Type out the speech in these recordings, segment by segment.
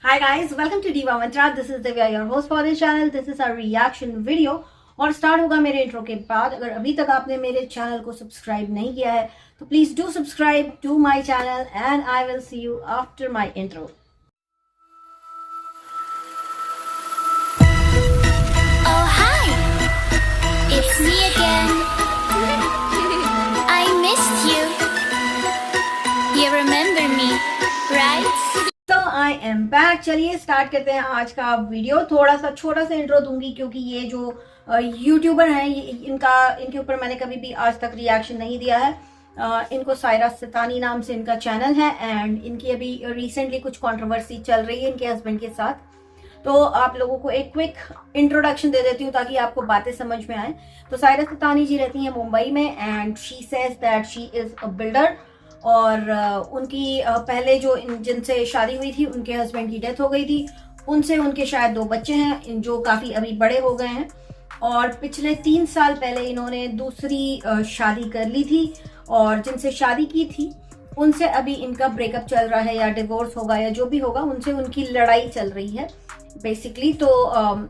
Hi guys, welcome to Diva Mantra. This is Divya, your host for this channel. This is our reaction video और start होगा मेरे intro के बाद। अगर अभी तक आपने मेरे चैनल को सब्सक्राइब नहीं किया है तो please do subscribe to my channel and I will see you after my intro. Oh hi, it's me again. I missed you. You remember me, right? तो आई एम बैक। चलिए start करते हैं आज का वीडियो। थोड़ा सा छोटा सा इंट्रो दूंगी क्योंकि ये जो यूट्यूबर हैं इनके ऊपर मैंने कभी भी आज तक रिएक्शन नहीं दिया है। इनको सायरा सितानी नाम से इनका चैनल है एंड इनकी अभी रिसेंटली कुछ कंट्रोवर्सी चल रही है इनके हस्बैंड के साथ। तो आप लोगों को एक क्विक इंट्रोडक्शन दे देती हूँ ताकि आपको बातें समझ में आए। तो सायरा सितानी जी रहती हैं मुंबई में and she says that she is a builder और उनकी पहले जो जिनसे शादी हुई थी उनके हस्बैंड की डेथ हो गई थी। उनसे उनके शायद 2 बच्चे हैं जो काफ़ी अभी बड़े हो गए हैं और पिछले 3 साल पहले इन्होंने दूसरी शादी कर ली थी और जिनसे शादी की थी उनसे अभी इनका ब्रेकअप चल रहा है या डिवोर्स होगा या जो भी होगा, उनसे उनकी लड़ाई चल रही है बेसिकली। तो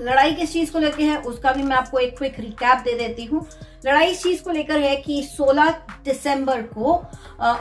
लड़ाई किस चीज़ को लेकर है उसका भी मैं आपको एक क्विक रिकैप दे देती हूँ। लड़ाई इस चीज़ को लेकर है कि 16 दिसंबर को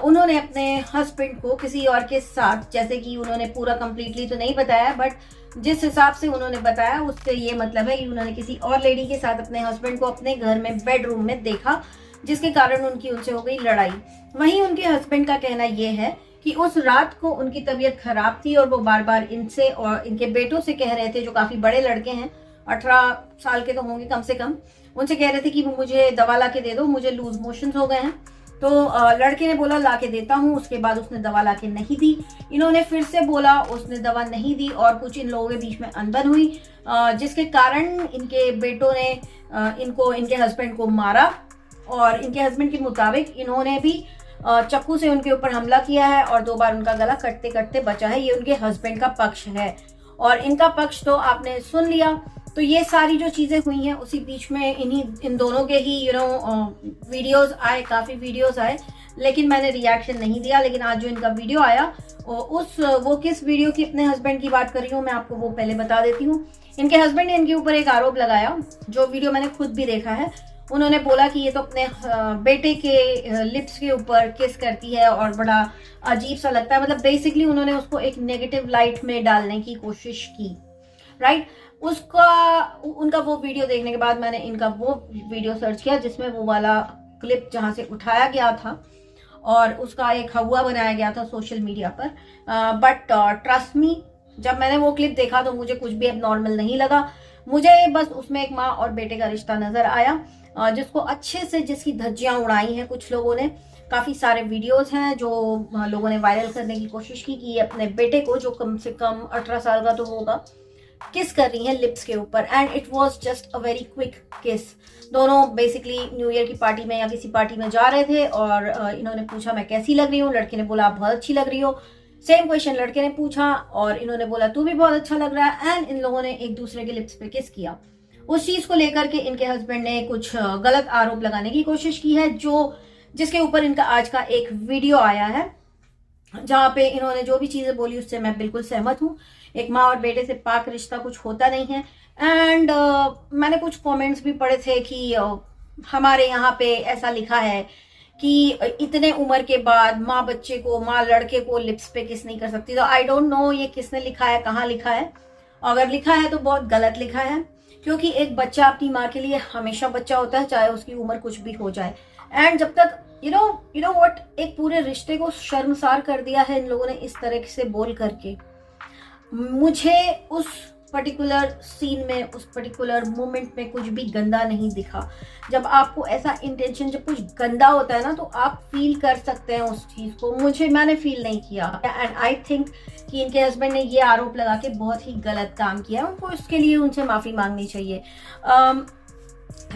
उन्होंने अपने हस्बैंड को किसी और के साथ, जैसे कि उन्होंने पूरा कंप्लीटली तो नहीं बताया बट जिस हिसाब से उन्होंने बताया उससे ये मतलब है कि उन्होंने किसी और लेडी के साथ अपने हस्बैंड को अपने घर में बेडरूम में देखा जिसके कारण उनसे हो गई लड़ाई। वहीं उनके हस्बैंड का कहना यह है कि उस रात को उनकी तबीयत खराब थी और वो बार बार इनसे और इनके बेटों से कह रहे थे, जो काफ़ी बड़े लड़के हैं, 18 साल के तो होंगे कम से कम, उनसे कह रहे थे कि मुझे दवा ला के दे दो, मुझे लूज मोशंस हो गए हैं। तो लड़के ने बोला ला के देता हूँ। उसके बाद उसने दवा ला के नहीं दी। इन्होंने फिर से बोला, उसने दवा नहीं दी और कुछ इन लोगों के बीच में अनबन हुई जिसके कारण इनके बेटों ने इनके हस्बैंड को मारा और इनके हस्बैंड के मुताबिक इन्होंने भी चाकू से उनके ऊपर हमला किया है और 2 बार उनका गला कटते कटते बचा है। ये उनके हस्बैंड का पक्ष है और इनका पक्ष तो आपने सुन लिया। तो ये सारी जो चीज़ें हुई हैं उसी बीच में इन दोनों के ही वीडियोस आए, काफ़ी वीडियोस आए, लेकिन मैंने रिएक्शन नहीं दिया। लेकिन आज जो इनका वीडियो आया वो किस वीडियो की अपने हस्बैंड की बात कर रही हूँ मैं आपको वो पहले बता देती हूँ। इनके हस्बैंड ने इनके ऊपर एक आरोप लगाया, जो वीडियो मैंने खुद भी देखा है। उन्होंने बोला कि ये तो अपने बेटे के लिप्स के ऊपर किस करती है और बड़ा अजीब सा लगता है। मतलब बेसिकली उन्होंने उसको एक नेगेटिव लाइट में डालने की कोशिश की, राइट। उनका वो वीडियो देखने के बाद मैंने इनका वो वीडियो सर्च किया जिसमें वो वाला क्लिप जहाँ से उठाया गया था और उसका एक हवा बनाया गया था सोशल मीडिया पर। बट ट्रस्ट मी, जब मैंने वो क्लिप देखा तो मुझे कुछ भी अब नॉर्मल नहीं लगा। मुझे बस उसमें एक माँ और बेटे का रिश्ता नजर आया जिसको अच्छे से जिसकी धज्जियां उड़ाई हैं कुछ लोगों ने। काफ़ी सारे वीडियोस हैं जो लोगों ने वायरल करने की कोशिश की कि अपने बेटे को, जो कम से कम 18 साल का तो होगा, किस कर रही हैं लिप्स के ऊपर and it was just a very quick किस। दोनों बेसिकली न्यू ईयर की पार्टी में या किसी पार्टी में जा रहे थे और इन्होंने पूछा मैं कैसी लग रही हूँ। लड़के ने बोला आप बहुत अच्छी लग रही हो। सेम क्वेश्चन लड़के ने पूछा और इन्होंने बोला तू भी बहुत अच्छा लग रहा है एंड इन लोगों ने एक दूसरे के लिप्स पे किस किया। उस चीज को लेकर के इनके हस्बैंड ने कुछ गलत आरोप लगाने की कोशिश की है, जिसके ऊपर इनका आज का एक वीडियो आया है जहाँ पे इन्होंने जो भी चीजें बोली उससे मैं बिल्कुल सहमत हूँ। एक माँ और बेटे से पाक रिश्ता कुछ होता नहीं है एंड मैंने कुछ कमेंट्स भी पढ़े थे कि हमारे यहाँ पे ऐसा लिखा है कि इतने उम्र के बाद माँ लड़के को लिप्स पे किस नहीं कर सकती। तो आई डोंट नो ये किसने लिखा है, कहाँ लिखा है। अगर लिखा है तो बहुत गलत लिखा है क्योंकि एक बच्चा अपनी माँ के लिए हमेशा बच्चा होता है, चाहे उसकी उम्र कुछ भी हो जाए। एंड जब तक यू नो व्हाट, एक पूरे रिश्ते को शर्मसार कर दिया है इन लोगों ने इस तरह से बोल करके। मुझे उस पर्टिकुलर सीन में, उस पर्टिकुलर मोमेंट में कुछ भी गंदा नहीं दिखा। जब आपको ऐसा इंटेंशन, जब कुछ गंदा होता है ना तो आप फील कर सकते हैं उस चीज़ को। मैंने फील नहीं किया एंड आई थिंक कि इनके हस्बैंड ने ये आरोप लगा के बहुत ही गलत काम किया है। उनको इसके लिए उनसे माफ़ी मांगनी चाहिए।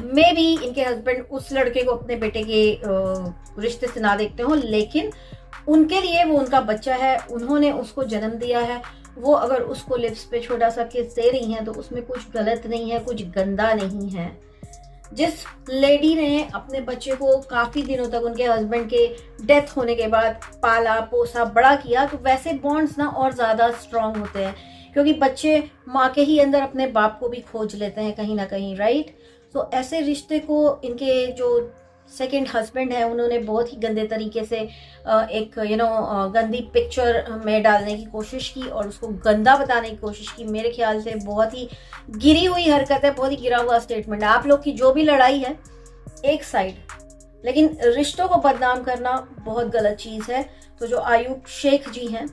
मे बी इनके हस्बैंड उस लड़के को अपने बेटे के रिश्ते से ना देखते हो, लेकिन उनके लिए वो उनका बच्चा है, उन्होंने उसको जन्म दिया है। वो अगर उसको लिप्स पे छोटा सा किस दे रही हैं तो उसमें कुछ गलत नहीं है, कुछ गंदा नहीं है। जिस लेडी ने अपने बच्चे को काफी दिनों तक उनके हस्बैंड के डेथ होने के बाद पाला पोसा बड़ा किया, तो वैसे बॉन्ड्स ना और ज्यादा स्ट्रांग होते हैं, क्योंकि बच्चे माँ के ही अंदर अपने बाप को भी खोज लेते हैं कहीं ना कहीं, राइट। तो ऐसे रिश्ते को इनके जो सेकंड हस्बैंड है उन्होंने बहुत ही गंदे तरीके से एक गंदी पिक्चर में डालने की कोशिश की और उसको गंदा बताने की कोशिश की। मेरे ख्याल से बहुत ही गिरी हुई हरकत है, बहुत ही गिरा हुआ स्टेटमेंट है। आप लोग की जो भी लड़ाई है एक साइड, लेकिन रिश्तों को बदनाम करना बहुत गलत चीज है। तो जो आयुब शेख जी हैं,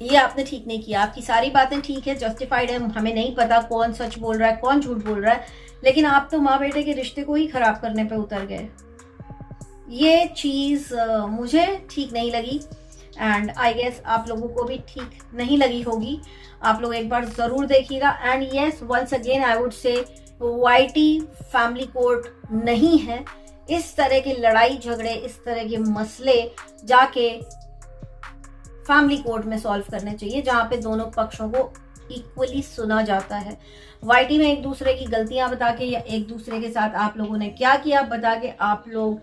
ये आपने ठीक नहीं किया। आपकी सारी बातें ठीक है, जस्टिफाइड है, हमें नहीं पता कौन सच बोल रहा है कौन झूठ बोल रहा है, लेकिन आप तो माँ बेटे के रिश्ते को ही खराब करने पे उतर गए। ये चीज मुझे ठीक नहीं लगी एंड आई गेस आप लोगों को भी ठीक नहीं लगी होगी। आप लोग एक बार जरूर देखिएगा। And yes, once again I would say YT family court नहीं है। इस तरह के लड़ाई झगड़े, इस तरह के मसले जाके फैमिली कोर्ट में सॉल्व करने चाहिए, जहां पे दोनों पक्षों को इक्वली सुना जाता है। वाईटी में एक दूसरे की गलतियां बता के या एक दूसरे के साथ आप लोगों ने क्या किया बता के आप लोग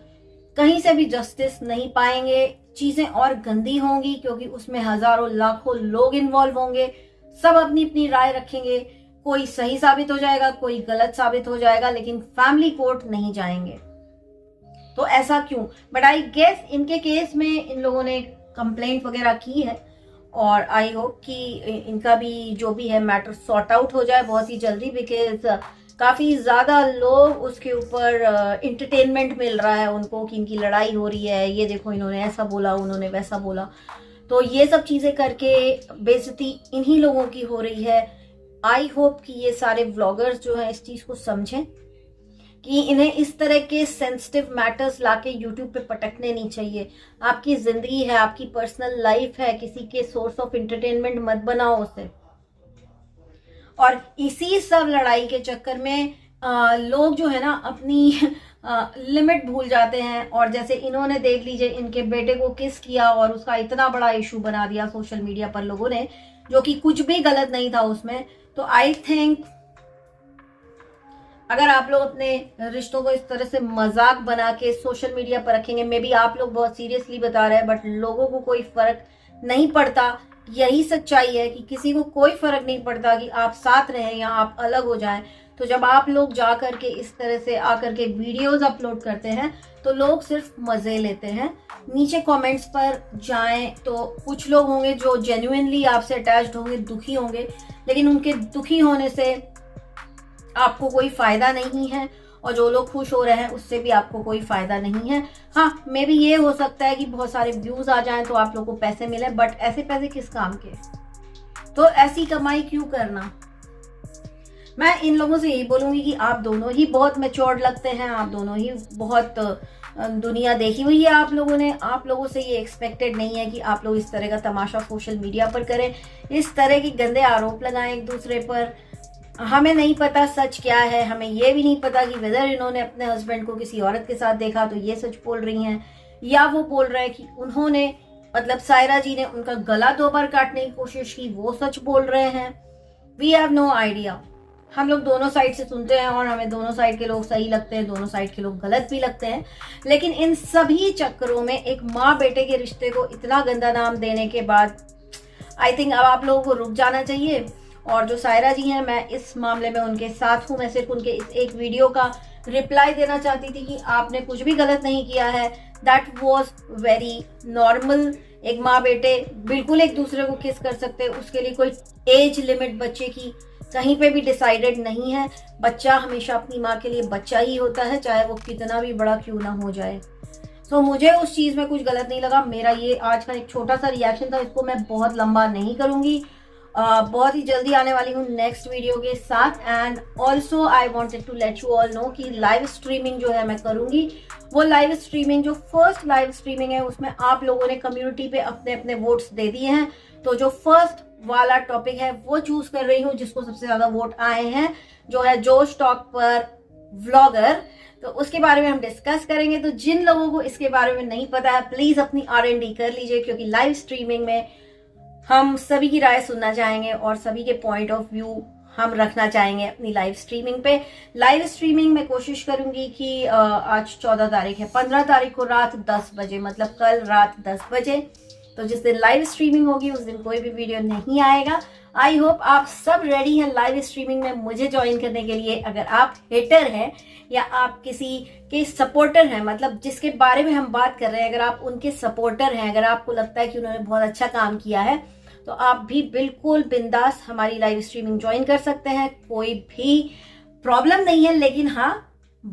कहीं से भी जस्टिस नहीं पाएंगे। चीजें और गंदी होंगी, क्योंकि उसमें हजारों लाखों लोग इन्वॉल्व होंगे, सब अपनी अपनी राय रखेंगे, कोई सही साबित हो जाएगा कोई गलत साबित हो जाएगा, लेकिन फैमिली कोर्ट नहीं जाएंगे। तो ऐसा क्यों? बट आई गेस इनके केस में इन लोगों ने कंप्लेंट वगैरह की है और आई होप कि इनका भी जो भी है मैटर सॉर्ट आउट हो जाए बहुत ही जल्दी, बिकॉज काफी ज्यादा लोग उसके ऊपर एंटरटेनमेंट मिल रहा है उनको कि इनकी लड़ाई हो रही है, ये देखो इन्होंने ऐसा बोला उन्होंने वैसा बोला। तो ये सब चीजें करके बेइज्जती इन्हीं लोगों की हो रही है। आई होप कि ये सारे व्लॉगर्स जो है इस चीज को समझें कि इन्हें इस तरह के सेंसिटिव मैटर्स लाके यूट्यूब पे पटकने नहीं चाहिए। आपकी जिंदगी है, आपकी पर्सनल लाइफ है, किसी के सोर्स ऑफ एंटरटेनमेंट मत बनाओ उसे। और इसी सब लड़ाई के चक्कर में लोग जो है ना अपनी लिमिट भूल जाते हैं। और जैसे इन्होंने देख लीजिए इनके बेटे को किस किया और उसका इतना बड़ा इशू बना दिया सोशल मीडिया पर लोगों ने, जो कि कुछ भी गलत नहीं था उसमें। तो आई थिंक अगर आप लोग अपने रिश्तों को इस तरह से मजाक बना के सोशल मीडिया पर रखेंगे, मे बी आप लोग बहुत सीरियसली बता रहे हैं बट लोगों को कोई फर्क नहीं पड़ता। यही सच्चाई है कि किसी को कोई फर्क नहीं पड़ता कि आप साथ रहें या आप अलग हो जाएं। तो जब आप लोग जा करके इस तरह से आकर के वीडियोस अपलोड करते हैं तो लोग सिर्फ मजे लेते हैं। नीचे कमेंट्स पर जाएं तो कुछ लोग होंगे जो जेन्युइनली आपसे अटैच्ड होंगे, दुखी होंगे, लेकिन उनके दुखी होने से आपको कोई फायदा नहीं है और जो लोग खुश हो रहे हैं उससे भी आपको कोई फायदा नहीं है। हाँ, मे बी ये हो सकता है कि बहुत सारे व्यूज आ जाएं तो आप लोग को पैसे मिले, बट ऐसे पैसे किस काम के? तो ऐसी कमाई क्यों करना? मैं इन लोगों से यही बोलूंगी कि आप दोनों ही बहुत मैच्योर्ड लगते हैं, आप दोनों ही बहुत दुनिया देखी हुई है आप लोगों ने। आप लोगों से ये एक्सपेक्टेड नहीं है कि आप लोग इस तरह का तमाशा सोशल मीडिया पर करें, इस तरह के गंदे आरोप लगाएं एक दूसरे पर। हमें नहीं पता सच क्या है, हमें ये भी नहीं पता कि वेदर इन्होंने अपने हस्बैंड को किसी औरत के साथ देखा तो ये सच बोल रही हैं, या वो बोल रहे हैं कि उन्होंने मतलब सायरा जी ने उनका गला 2 बार काटने की कोशिश की, वो सच बोल रहे हैं। We have no idea. हम लोग दोनों साइड से सुनते हैं और हमें दोनों साइड के लोग सही लगते हैं, दोनों साइड के लोग गलत भी लगते हैं। लेकिन इन सभी चक्करों में एक माँ बेटे के रिश्ते को इतना गंदा नाम देने के बाद आई थिंक अब आप लोगों को रुक जाना चाहिए। और जो सायरा जी हैं, मैं इस मामले में उनके साथ हूं। मैं सिर्फ उनके इस एक वीडियो का रिप्लाई देना चाहती थी कि आपने कुछ भी गलत नहीं किया है। That was very normal. एक माँ बेटे बिल्कुल एक दूसरे को किस कर सकते हैं, उसके लिए कोई एज लिमिट बच्चे की कहीं पे भी डिसाइडेड नहीं है। बच्चा हमेशा अपनी माँ के लिए बच्चा ही होता है, चाहे वो कितना भी बड़ा क्यों ना हो जाए। तो मुझे उस चीज में कुछ गलत नहीं लगा। मेरा ये आज का एक छोटा सा रिएक्शन था, इसको मैं बहुत लंबा नहीं करूंगी। बहुत ही जल्दी आने वाली हूँ नेक्स्ट वीडियो के साथ। And also I wanted to let you all know कि लाइव स्ट्रीमिंग जो है मैं करूंगी, वो लाइव स्ट्रीमिंग जो फर्स्ट लाइव स्ट्रीमिंग है उसमें आप लोगों ने कम्युनिटी पे अपने अपने वोट्स दे दिए हैं। तो जो फर्स्ट वाला टॉपिक है वो चूज कर रही हूँ जिसको सबसे ज्यादा वोट आए हैं, जो है जोश टॉक पर व्लॉगर। तो उसके बारे में हम डिस्कस करेंगे। तो जिन लोगों को इसके बारे में नहीं पता है प्लीज अपनी R&D कर लीजिए, क्योंकि लाइव स्ट्रीमिंग में हम सभी की राय सुनना चाहेंगे और सभी के पॉइंट ऑफ व्यू हम रखना चाहेंगे अपनी लाइव स्ट्रीमिंग पे। लाइव स्ट्रीमिंग में कोशिश करूंगी कि आज 14 तारीख है, 15 तारीख को रात 10 बजे, मतलब कल रात 10 बजे, तो जिस दिन लाइव स्ट्रीमिंग होगी उस दिन कोई भी वीडियो नहीं आएगा। आई होप आप सब रेडी हैं लाइव स्ट्रीमिंग में मुझे ज्वाइन करने के लिए। अगर आप हेटर हैं या आप किसी के सपोर्टर हैं, मतलब जिसके बारे में हम बात कर रहे हैं, अगर आप उनके सपोर्टर हैं, अगर आपको लगता है कि उन्होंने बहुत अच्छा काम किया है, तो आप भी बिल्कुल बिंदास हमारी लाइव स्ट्रीमिंग ज्वाइन कर सकते हैं। कोई भी प्रॉब्लम नहीं है, लेकिन हाँ,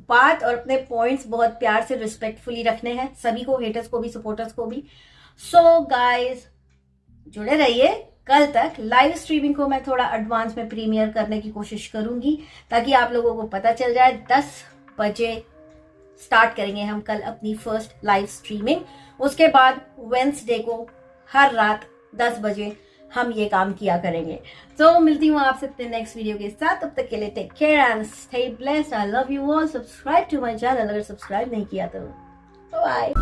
बात और अपने पॉइंट्स बहुत प्यार से रिस्पेक्टफुली रखने हैं, सभी को, हेटर्स को भी, सपोर्टर्स को भी। सो गाइज जुड़े रहिए। कल तक लाइव स्ट्रीमिंग को मैं थोड़ा एडवांस में प्रीमियर करने की कोशिश करूंगी ताकि आप लोगों को पता चल जाए। 10 बजे स्टार्ट करेंगे हम कल अपनी फर्स्ट लाइव स्ट्रीमिंग। उसके बाद वेडनेसडे को हर रात 10 बजे हम ये काम किया करेंगे। तो मिलती हूँ आपसे अपने नेक्स्ट वीडियो के साथ। तब तक के लिए take care and stay blessed. I love you all. Subscribe to my channel अगर सब्सक्राइब नहीं किया तो। बाय।